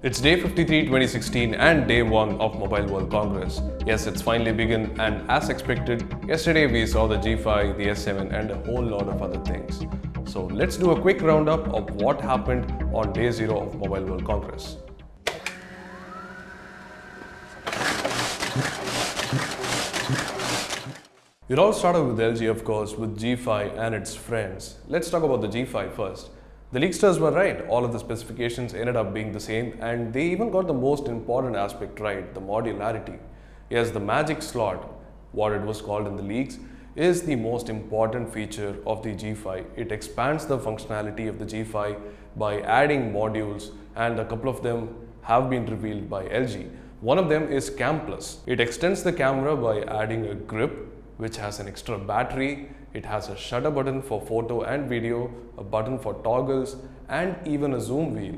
It's day 53, 2016 and day 1 of Mobile World Congress. Yes, it's finally begun and as expected, yesterday we saw the G5, the S7 and a whole lot of other things. So let's do a quick roundup of what happened on day 0 of Mobile World Congress. It all started with LG, of course, with G5 and its friends. Let's talk about the G5 first. The leaksters were right, all of the specifications ended up being the same, and they even got the most important aspect right, the modularity. Yes, the magic slot, what it was called in the leaks, is the most important feature of the G5. It expands the functionality of the G5 by adding modules, and a couple of them have been revealed by LG. One of them is Cam Plus. It extends the camera by adding a grip, which has an extra battery. It has a shutter button for photo and video, a button for toggles, and even a zoom wheel.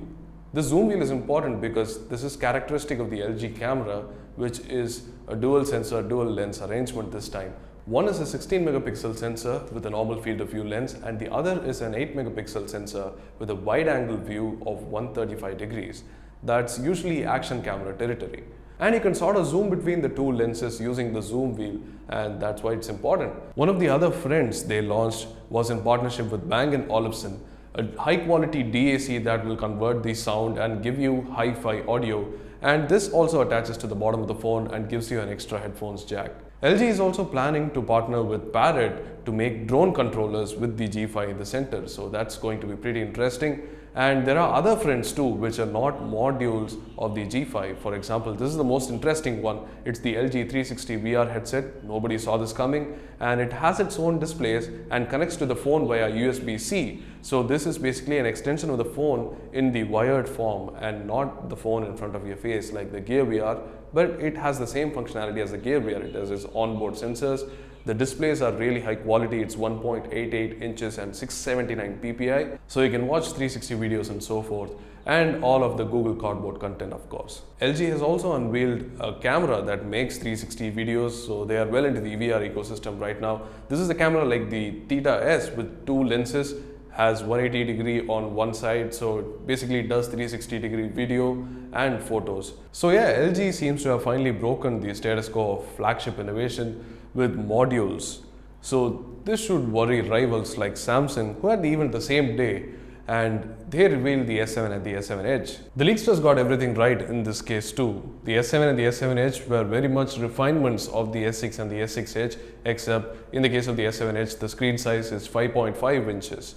The zoom wheel is important because this is characteristic of the LG camera, which is a dual sensor, dual lens arrangement this time. One is a 16 megapixel sensor with a normal field of view lens, and the other is an 8 megapixel sensor with a wide angle view of 135 degrees. That's usually action camera territory. And you can sort of zoom between the two lenses using the zoom wheel, and that's why it's important. One of the other friends they launched was in partnership with Bang & Olufsen, a high quality DAC that will convert the sound and give you hi-fi audio, and this also attaches to the bottom of the phone and gives you an extra headphones jack. LG is also planning to partner with Parrot to make drone controllers with the G5 in the center, so that's going to be pretty interesting. And there are other friends too, which are not modules of the G5. For example, this is the most interesting one. It's the LG 360 VR headset. Nobody saw this coming, and it has its own displays and connects to the phone via USB-C. So this is basically an extension of the phone in the wired form and not the phone in front of your face like the Gear VR, but it has the same functionality as the Gear VR. It has its onboard sensors. The displays are really high quality. It's 1.88 inches and 679 ppi. So you can watch 360 videos and so forth, and all of the Google Cardboard content, of course. LG has also unveiled a camera that makes 360 videos, so they are well into the VR ecosystem right now. This is a camera like the Theta S with two lenses, has 180 degree on one side, so it basically does 360 degree video and photos. So yeah, LG seems to have finally broken the status quo of flagship innovation with modules. So this should worry rivals like Samsung, who had the event the same day, and they revealed the S7 and the S7 Edge. The leaksters got everything right in this case too. The S7 and the S7 Edge were very much refinements of the S6 and the S6 Edge, except in the case of the S7 Edge, the screen size is 5.5 inches.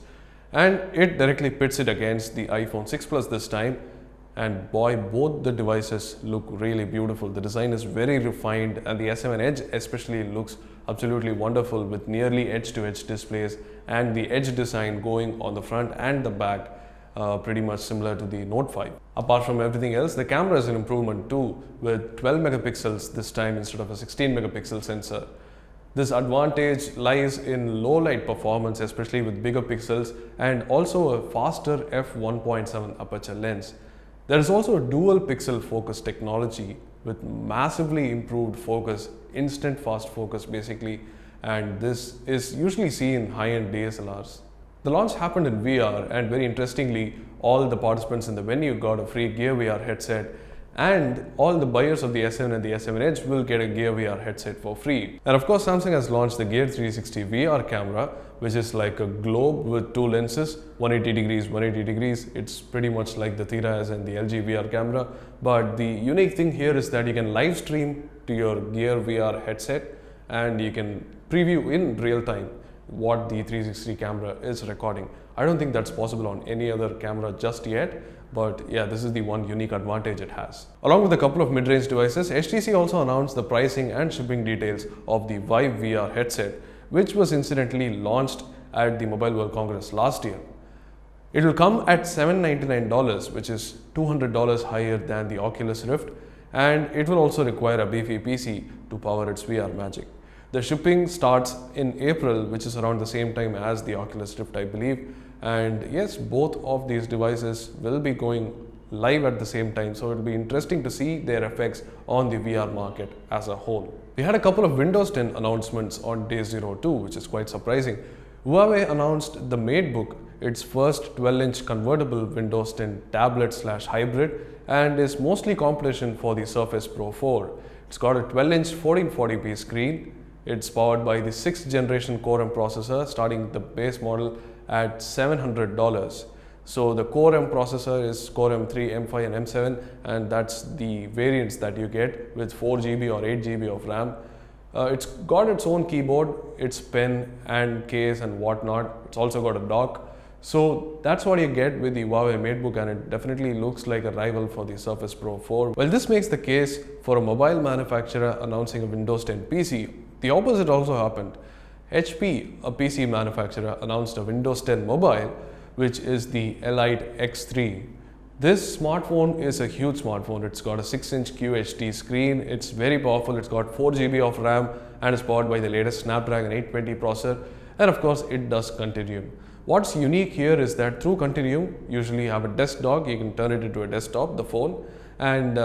And it directly pits it against the iPhone 6 Plus this time. And boy, both the devices look really beautiful. The design is very refined, and the S7 Edge especially looks absolutely wonderful with nearly edge-to-edge displays and the edge design going on the front and the back, pretty much similar to the Note 5. Apart from everything else, the camera is an improvement too, with 12 megapixels this time instead of a 16 megapixel sensor. This advantage lies in low light performance, especially with bigger pixels, and also a faster f1.7 aperture lens. There is also a dual pixel focus technology with massively improved focus, instant fast focus basically, and this is usually seen in high-end DSLRs. The launch happened in VR, and very interestingly, all the participants in the venue got a free Gear VR headset, and all the buyers of the S7 and the S7 Edge will get a Gear VR headset for free. And of course, Samsung has launched the Gear 360 VR camera, which is like a globe with two lenses, 180 degrees, 180 degrees. It's pretty much like the Theta S and the LG VR camera. But the unique thing here is that you can live stream to your Gear VR headset, and you can preview in real time what the 360 camera is recording. I don't think that's possible on any other camera just yet, but yeah, this is the one unique advantage it has. Along with a couple of mid-range devices, HTC also announced the pricing and shipping details of the Vive VR headset, which was incidentally launched at the Mobile World Congress last year. It will come at $799, which is $200 higher than the Oculus Rift, and it will also require a beefy PC to power its VR magic. The shipping starts in April, which is around the same time as the Oculus Rift, I believe. And yes, both of these devices will be going live at the same time, so it'll be interesting to see their effects on the VR market as a whole. We had a couple of Windows 10 announcements on day 0 too, which is quite surprising. Huawei announced the MateBook, its first 12-inch convertible Windows 10 tablet/hybrid and is mostly competition for the Surface Pro 4. It's got a 12-inch 1440p screen. It's powered by the 6th generation Core M processor, starting the base model at $700. So the Core M processor is Core M3, M5 and M7, and that's the variants that you get with 4GB or 8GB of RAM. It's got its own keyboard, its pen and case and whatnot. It's also got a dock. So that's what you get with the Huawei MateBook, and it definitely looks like a rival for the Surface Pro 4. Well, this makes the case for a mobile manufacturer announcing a Windows 10 PC. The opposite also happened. HP, a PC manufacturer, announced a Windows 10 mobile, which is the Elite X3. This smartphone is a huge smartphone. It's got a 6-inch QHD screen, it's very powerful, it's got 4GB of RAM and is powered by the latest Snapdragon 820 processor, and of course it does Continuum. What's unique here is that through Continuum, usually you have a desk dock, you can turn it into a desktop, the phone, and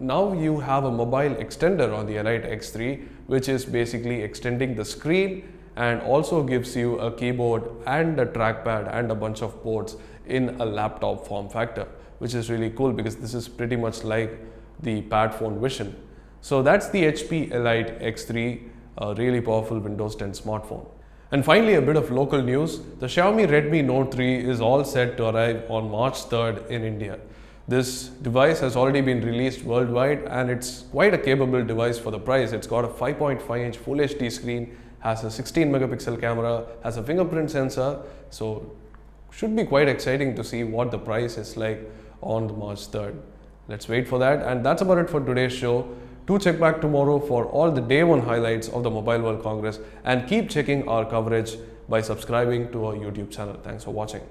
now you have a mobile extender on the Elite X3, which is basically extending the screen and also gives you a keyboard and a trackpad and a bunch of ports in a laptop form factor, which is really cool because this is pretty much like the Pad Phone Vision. So that's the HP Elite X3, a really powerful Windows 10 smartphone. And finally, a bit of local news. The Xiaomi Redmi Note 3 is all set to arrive on March 3rd in India. This device has already been released worldwide and it's quite a capable device for the price. It's got a 5.5-inch Full HD screen, has a 16 megapixel camera, has a fingerprint sensor, so should be quite exciting to see what the price is like on March 3rd. Let's wait for that, and that's about it for today's show. Do check back tomorrow for all the day one highlights of the Mobile World Congress, and keep checking our coverage by subscribing to our YouTube channel. Thanks for watching.